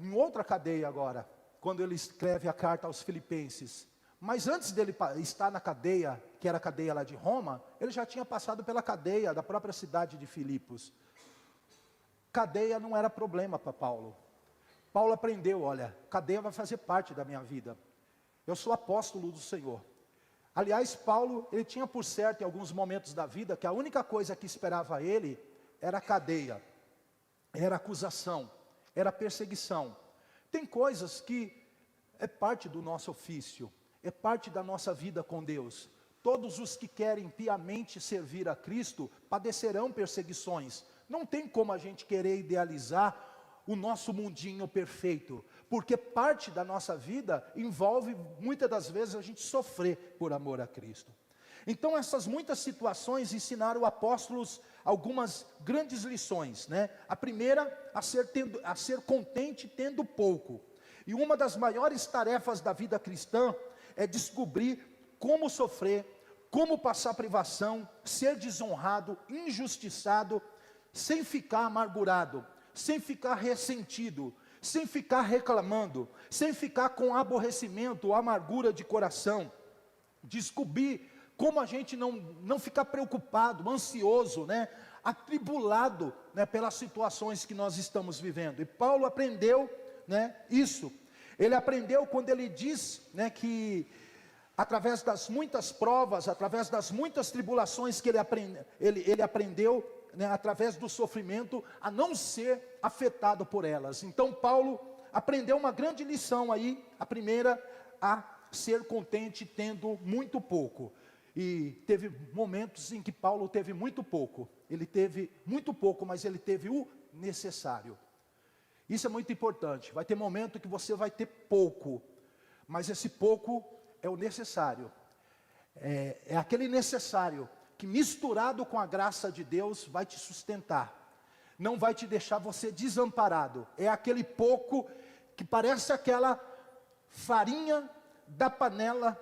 em outra cadeia agora, quando ele escreve a carta aos Filipenses. Mas antes dele estar na cadeia, que era a cadeia lá de Roma, ele já tinha passado pela cadeia da própria cidade de Filipos. Cadeia não era problema para Paulo. Paulo aprendeu, olha, cadeia vai fazer parte da minha vida. Eu sou apóstolo do Senhor. Aliás, Paulo, ele tinha por certo em alguns momentos da vida, que a única coisa que esperava ele, era cadeia, era acusação, era perseguição. Tem coisas que é parte do nosso ofício, é parte da nossa vida com Deus. Todos os que querem piamente servir a Cristo, padecerão perseguições. Não tem como a gente querer idealizar o nosso mundinho perfeito, porque parte da nossa vida envolve, muitas das vezes, a gente sofrer por amor a Cristo. Então essas muitas situações ensinaram apóstolos algumas grandes lições, né? A primeira, a ser contente tendo pouco. E uma das maiores tarefas da vida cristã é descobrir como sofrer, como passar privação, ser desonrado, injustiçado, sem ficar amargurado, sem ficar ressentido, sem ficar reclamando, sem ficar com aborrecimento ou amargura de coração. Descobrir como a gente não ficar preocupado, ansioso, né, atribulado, né, pelas situações que nós estamos vivendo. E Paulo aprendeu, né, isso. Ele aprendeu quando ele diz, né, que através das muitas provas, através das muitas tribulações que ele aprendeu, né, através do sofrimento, a não ser afetado por elas. Então Paulo aprendeu uma grande lição aí, a primeira, a ser contente tendo muito pouco. E teve momentos em que Paulo teve muito pouco. Ele teve muito pouco, mas ele teve o necessário. Isso é muito importante. Vai ter momento que você vai ter pouco, mas esse pouco é o necessário. É aquele necessário que, misturado com a graça de Deus, vai te sustentar. Não vai te deixar você desamparado. É aquele pouco que parece aquela farinha da panela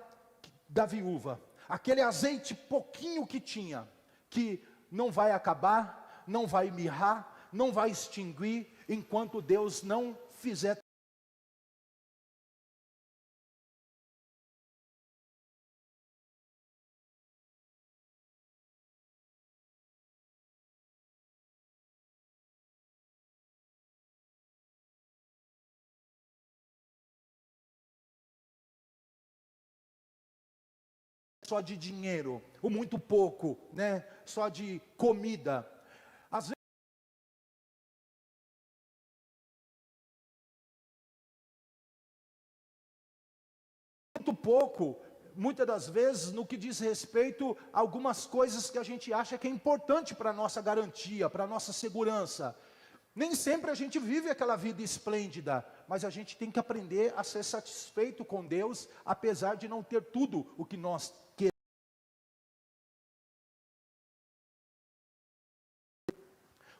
da viúva. Aquele azeite pouquinho que tinha, que não vai acabar, não vai mirrar, não vai extinguir, enquanto Deus não fizer. Só de dinheiro, ou muito pouco, né? Só de comida. Às vezes, muito pouco muitas das vezes, no que diz respeito a algumas coisas que a gente acha que é importante para a nossa garantia, para a nossa segurança. Nem sempre a gente vive aquela vida esplêndida, mas a gente tem que aprender a ser satisfeito com Deus, apesar de não ter tudo o que nós queremos.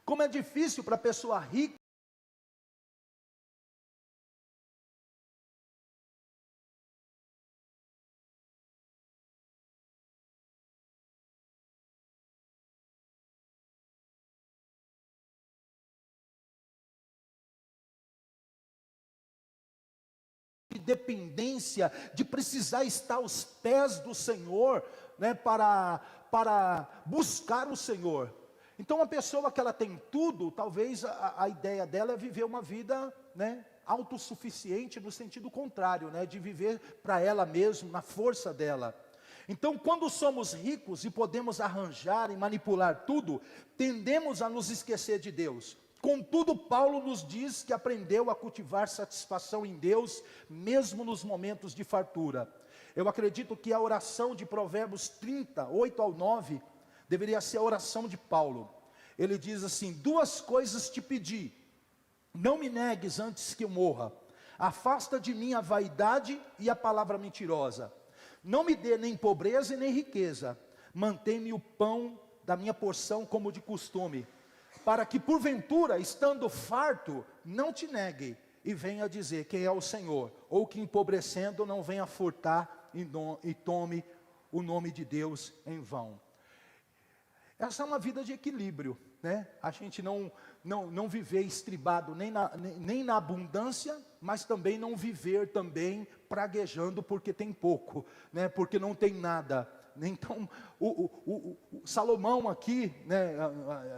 Como é difícil para a pessoa rica de dependência, de precisar estar aos pés do Senhor, né, para buscar o Senhor. Então, uma pessoa que ela tem tudo, talvez a ideia dela é viver uma vida, né, autossuficiente, no sentido contrário, né, de viver para ela mesma, na força dela. Então, quando somos ricos e podemos arranjar e manipular tudo, tendemos a nos esquecer de Deus. Contudo, Paulo nos diz que aprendeu a cultivar satisfação em Deus, mesmo nos momentos de fartura. Eu acredito que a oração de Provérbios 30, 8 ao 9, deveria ser a oração de Paulo. Ele diz assim: 2 coisas te pedi, não me negues antes que eu morra. Afasta de mim a vaidade e a palavra mentirosa. Não me dê nem pobreza e nem riqueza. Mantém-me o pão da minha porção como de costume, para que porventura, estando farto, não te negue e venha dizer quem é o Senhor, ou que empobrecendo não venha furtar e tome o nome de Deus em vão. Essa é uma vida de equilíbrio, né? A gente não viver estribado nem na abundância, mas também não viver também praguejando porque tem pouco, né? Porque não tem nada. Então, o Salomão aqui, né,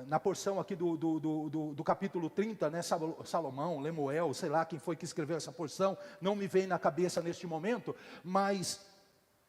na porção aqui do capítulo 30, né, Salomão, Lemuel, sei lá quem foi que escreveu essa porção, não me vem na cabeça neste momento, mas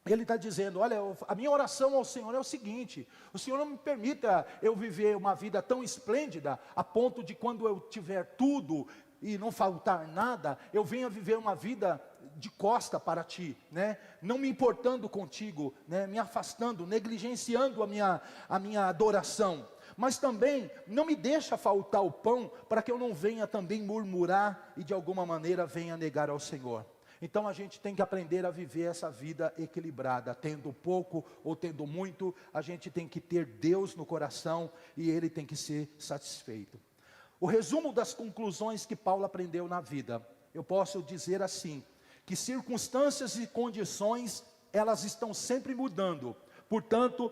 ele está dizendo: olha, a minha oração ao Senhor é o seguinte: o Senhor não me permita eu viver uma vida tão esplêndida, a ponto de quando eu tiver tudo e não faltar nada, eu venha viver uma vida de costa para ti, né? Não me importando contigo, né? Me afastando, negligenciando a minha adoração. Mas também não me deixa faltar o pão, para que eu não venha também murmurar e de alguma maneira venha negar ao Senhor. Então a gente tem que aprender a viver essa vida equilibrada, tendo pouco ou tendo muito, a gente tem que ter Deus no coração e Ele tem que ser satisfeito. O resumo das conclusões que Paulo aprendeu na vida, eu posso dizer assim: que circunstâncias e condições, elas estão sempre mudando, portanto,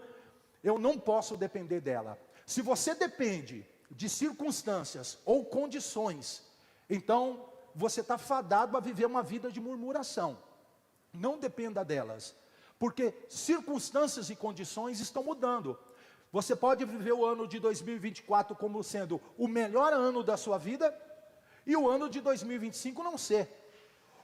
eu não posso depender dela. Se você depende de circunstâncias ou condições, então você está fadado a viver uma vida de murmuração. Não dependa delas, porque circunstâncias e condições estão mudando. Você pode viver o ano de 2024 como sendo o melhor ano da sua vida, e o ano de 2025 não ser.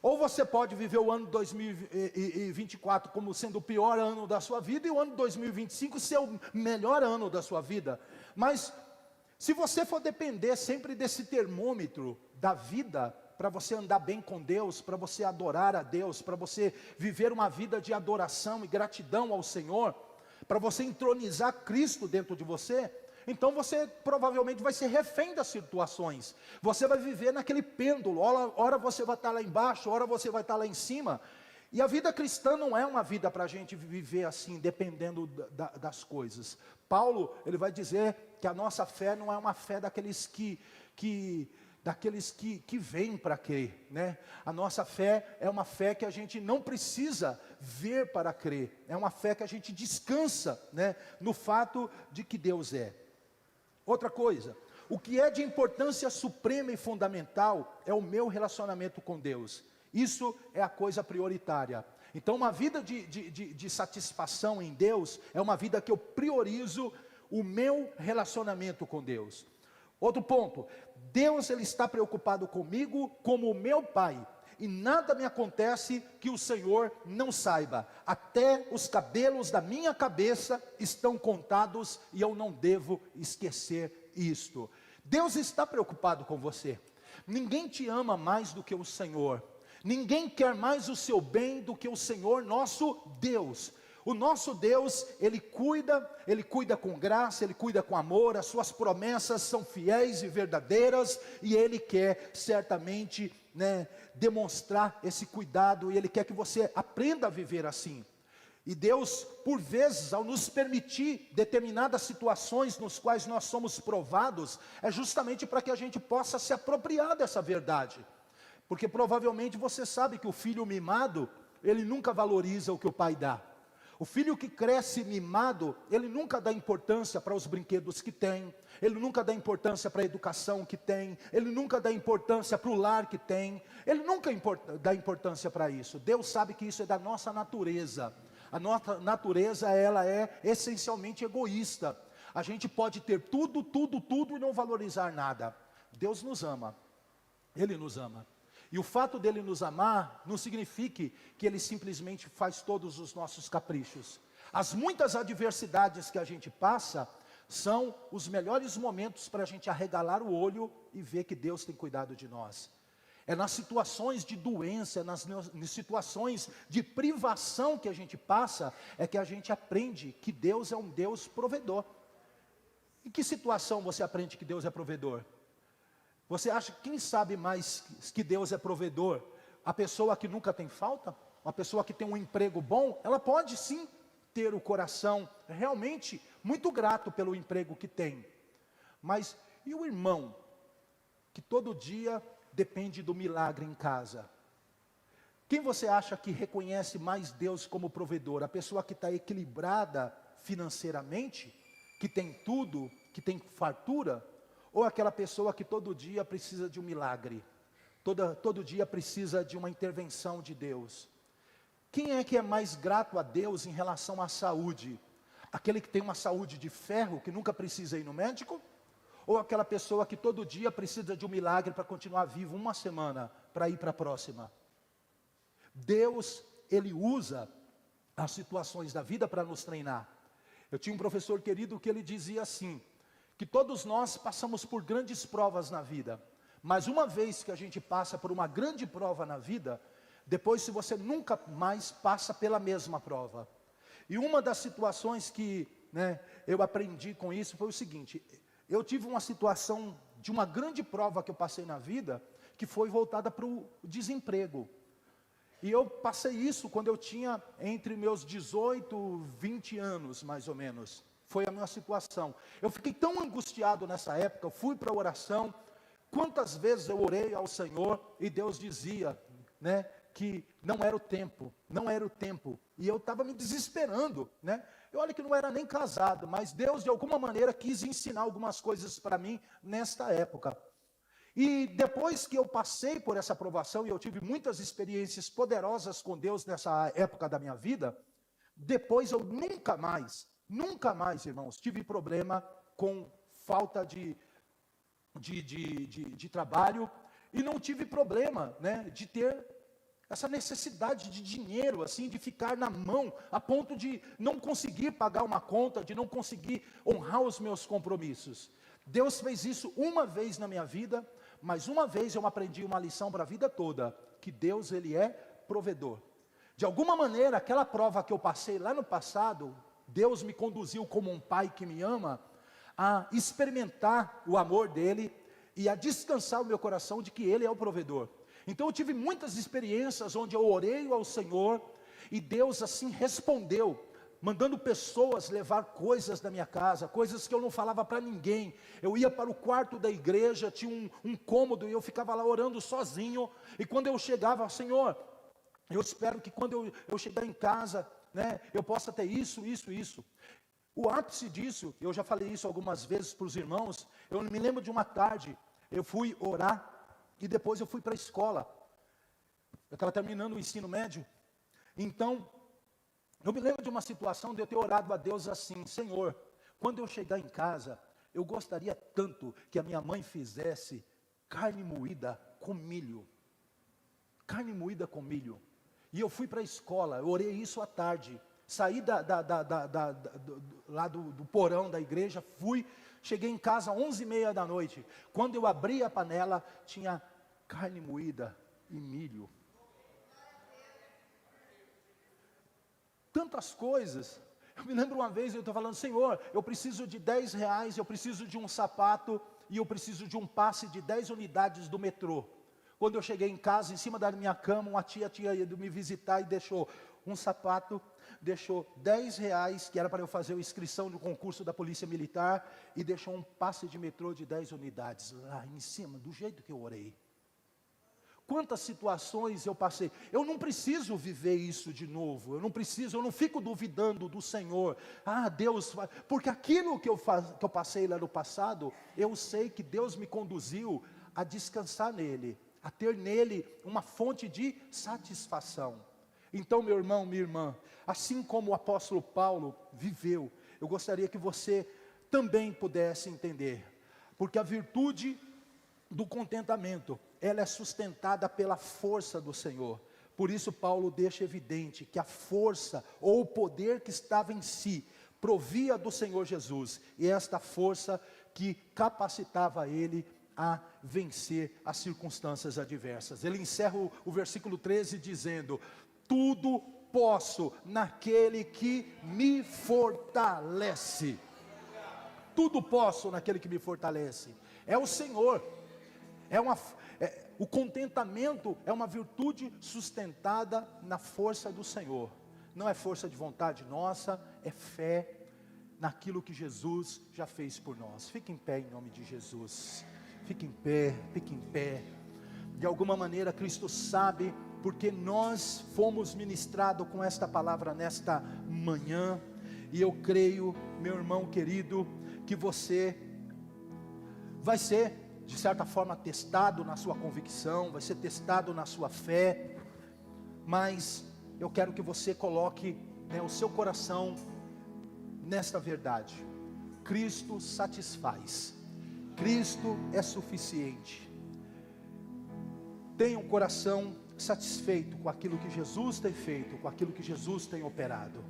Ou você pode viver o ano de 2024 como sendo o pior ano da sua vida, e o ano de 2025 ser o melhor ano da sua vida. Mas, se você for depender sempre desse termômetro da vida, para você andar bem com Deus, para você adorar a Deus, para você viver uma vida de adoração e gratidão ao Senhor, para você entronizar Cristo dentro de você, então você provavelmente vai ser refém das situações. Você vai viver naquele pêndulo, ora você vai estar lá embaixo, ora você vai estar lá em cima. E a vida cristã não é uma vida para a gente viver assim, dependendo das coisas. Paulo, ele vai dizer que a nossa fé não é uma fé daqueles que vêm para crer, né? A nossa fé é uma fé que a gente não precisa ver para crer. É uma fé que a gente descansa, né, no fato de que Deus é. Outra coisa, o que é de importância suprema e fundamental é o meu relacionamento com Deus. Isso é a coisa prioritária. Então, uma vida de satisfação em Deus é uma vida que eu priorizo o meu relacionamento com Deus. Outro ponto, Deus, Ele está preocupado comigo como o meu Pai, e nada me acontece que o Senhor não saiba. Até os cabelos da minha cabeça estão contados, e eu não devo esquecer isto. Deus está preocupado com você. Ninguém te ama mais do que o Senhor. Ninguém quer mais o seu bem do que o Senhor nosso Deus. O nosso Deus, Ele cuida com graça, Ele cuida com amor, as suas promessas são fiéis e verdadeiras, e Ele quer certamente, demonstrar esse cuidado, e Ele quer que você aprenda a viver assim. E Deus, por vezes, ao nos permitir determinadas situações nos quais nós somos provados, é justamente para que a gente possa se apropriar dessa verdade. Porque provavelmente você sabe que o filho mimado, ele nunca valoriza o que o pai dá. O filho que cresce mimado, ele nunca dá importância para os brinquedos que tem, ele nunca dá importância para a educação que tem, ele nunca dá importância para o lar que tem, ele nunca dá importância para isso. Deus sabe que isso é da nossa natureza. A nossa natureza, ela é essencialmente egoísta. A gente pode ter tudo e não valorizar nada. Deus nos ama, Ele nos ama. E o fato dele nos amar não significa que ele simplesmente faz todos os nossos caprichos. As muitas adversidades que a gente passa são os melhores momentos para a gente arregalar o olho e ver que Deus tem cuidado de nós. É nas situações de doença, nas situações de privação que a gente passa, é que a gente aprende que Deus é um Deus provedor. Em que situação você aprende que Deus é provedor? Você acha que quem sabe mais que Deus é provedor? A pessoa que nunca tem falta? Uma pessoa que tem um emprego bom? Ela pode sim ter o coração realmente muito grato pelo emprego que tem. Mas e o irmão que todo dia depende do milagre em casa? Quem você acha que reconhece mais Deus como provedor? A pessoa que está equilibrada financeiramente, que tem tudo, que tem fartura? Ou aquela pessoa que todo dia precisa de um milagre, todo dia precisa de uma intervenção de Deus? Quem é que é mais grato a Deus em relação à saúde? Aquele que tem uma saúde de ferro, que nunca precisa ir no médico? Ou aquela pessoa que todo dia precisa de um milagre para continuar vivo uma semana, para ir para a próxima? Deus, Ele usa as situações da vida para nos treinar. Eu tinha um professor querido que ele dizia assim, que todos nós passamos por grandes provas na vida, mas uma vez que a gente passa por uma grande prova na vida, depois se você nunca mais passa pela mesma prova. E uma das situações que eu aprendi com isso foi o seguinte: eu tive uma situação de uma grande prova que eu passei na vida, que foi voltada para o desemprego. E eu passei isso quando eu tinha entre meus 18 e 20 anos, mais ou menos. Foi a minha situação. Eu fiquei tão angustiado nessa época, eu fui para a oração. Quantas vezes eu orei ao Senhor e Deus dizia, que não era o tempo, não era o tempo. E eu estava me desesperando, Eu olha que não era nem casado, mas Deus de alguma maneira quis ensinar algumas coisas para mim nesta época. E depois que eu passei por essa provação, e eu tive muitas experiências poderosas com Deus nessa época da minha vida, depois eu nunca mais, irmãos, tive problema com falta de trabalho, e não tive problema, de ter essa necessidade de dinheiro, assim, de ficar na mão, a ponto de não conseguir pagar uma conta, de não conseguir honrar os meus compromissos. Deus fez isso uma vez na minha vida, mas uma vez eu aprendi uma lição para a vida toda, que Deus, Ele é provedor. De alguma maneira, aquela prova que eu passei lá no passado, Deus me conduziu como um pai que me ama, a experimentar o amor dEle, e a descansar o meu coração de que Ele é o provedor. Então eu tive muitas experiências onde eu orei ao Senhor, e Deus assim respondeu, mandando pessoas levar coisas da minha casa, coisas que eu não falava para ninguém. Eu ia para o quarto da igreja, tinha um cômodo, e eu ficava lá orando sozinho, e quando eu chegava, Senhor, eu espero que quando eu chegar em casa, eu possa ter isso. O ápice disso, eu já falei isso algumas vezes para os irmãos, eu me lembro de uma tarde, eu fui orar, e depois eu fui para a escola. Eu estava terminando o ensino médio. Então, eu me lembro de uma situação de eu ter orado a Deus assim: Senhor, quando eu chegar em casa, eu gostaria tanto que a minha mãe fizesse carne moída com milho. Carne moída com milho. E eu fui para a escola, eu orei isso à tarde. Saí lá do porão da igreja, cheguei em casa às 11h30 da noite. Quando eu abri a panela, tinha carne moída e milho. tantas coisas. Eu me lembro uma vez, eu estou falando, Senhor, eu preciso de 10 reais, eu preciso de um sapato, e eu preciso de um passe de 10 unidades do metrô. Quando eu cheguei em casa, em cima da minha cama, uma tia tinha ido me visitar e deixou um sapato, deixou 10 reais, que era para eu fazer a inscrição no concurso da Polícia Militar, e deixou um passe de metrô de 10 unidades, lá em cima, do jeito que eu orei. Quantas situações eu passei, eu não preciso viver isso de novo, eu não fico duvidando do Senhor, Deus, porque aquilo que eu passei lá no passado, eu sei que Deus me conduziu a descansar nele, a ter nele uma fonte de satisfação. Então, meu irmão, minha irmã, assim como o apóstolo Paulo viveu, eu gostaria que você também pudesse entender, porque a virtude do contentamento, ela é sustentada pela força do Senhor. Por isso Paulo deixa evidente que a força ou o poder que estava em si, provia do Senhor Jesus, e esta força que capacitava ele a vencer as circunstâncias adversas. Ele encerra o versículo 13 dizendo: tudo posso naquele que me fortalece. Tudo posso naquele que me fortalece. É o Senhor. O contentamento é uma virtude sustentada na força do Senhor. Não é força de vontade nossa, é fé naquilo que Jesus já fez por nós. Fique em pé em nome de Jesus. Fique em pé, fique em pé. De alguma maneira Cristo sabe, porque nós fomos ministrados com esta palavra nesta manhã. E eu creio, meu irmão querido, que você vai ser, de certa forma, testado na sua convicção, vai ser testado na sua fé, mas eu quero que você coloque, o seu coração nesta verdade: Cristo satisfaz, Cristo é suficiente. Tenha um coração satisfeito com aquilo que Jesus tem feito, com aquilo que Jesus tem operado.